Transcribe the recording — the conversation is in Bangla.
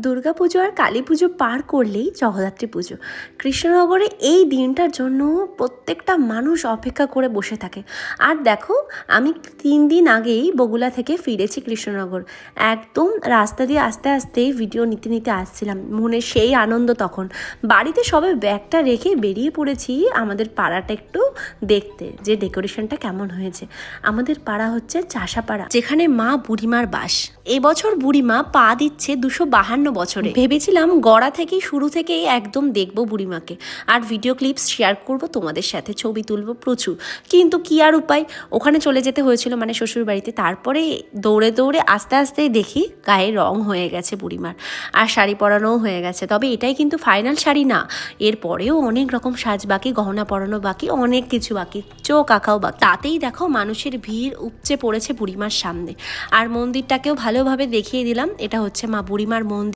দুর্গাপুজো আর কালী পুজো পার করলেই জগদ্ধাত্রী পুজো। কৃষ্ণনগরে এই দিনটার জন্য প্রত্যেকটা মানুষ অপেক্ষা করে বসে থাকে। আর দেখো, আমি 3 দিন আগেই বগুলা থেকে ফিরেছি কৃষ্ণনগর। একদম রাস্তা দিয়ে আস্তে আস্তে ভিডিও নিতে নিতে আসছিলাম, মনে সেই আনন্দ। তখন বাড়িতে সবে ব্যাগটা রেখে বেরিয়ে পড়েছি আমাদের পাড়াটা একটু দেখতে, যে ডেকোরেশনটা কেমন হয়েছে। আমাদের পাড়া হচ্ছে চাষাপাড়া, যেখানে মা বুড়িমার বাস। এবছর বুড়িমা পা দিচ্ছে 252 বছরে। ভেবেছিলাম গড়া থেকেই শুরু থেকেই একদম দেখবো বুড়িমাকে, আর ভিডিও ক্লিপস শেয়ার করব তোমাদের সাথে, ছবি তুলবো প্রচুর। কিন্তু কি আর উপায়, ওখানে চলে যেতে হয়েছিল, মানে শ্বশুর বাড়িতে। তারপরে দৌড়ে দৌড়ে আস্তে আস্তে দেখি গায়ে রং হয়ে গেছে বুড়িমার, আর শাড়ি পরানোও হয়ে গেছে। তবে এটাই কিন্তু ফাইনাল শাড়ি না, এরপরেও অনেক রকম সাজ বাকি, গহনা পরানো বাকি, অনেক কিছু বাকি, চোখ আঁকাও বাকি। তাতেই দেখো মানুষের ভিড় উপচে পড়েছে বুড়িমার সামনে। আর মন্দিরটাকেও ভালোভাবে দেখিয়ে দিলাম, এটা হচ্ছে মা বুড়িমার মন্দির।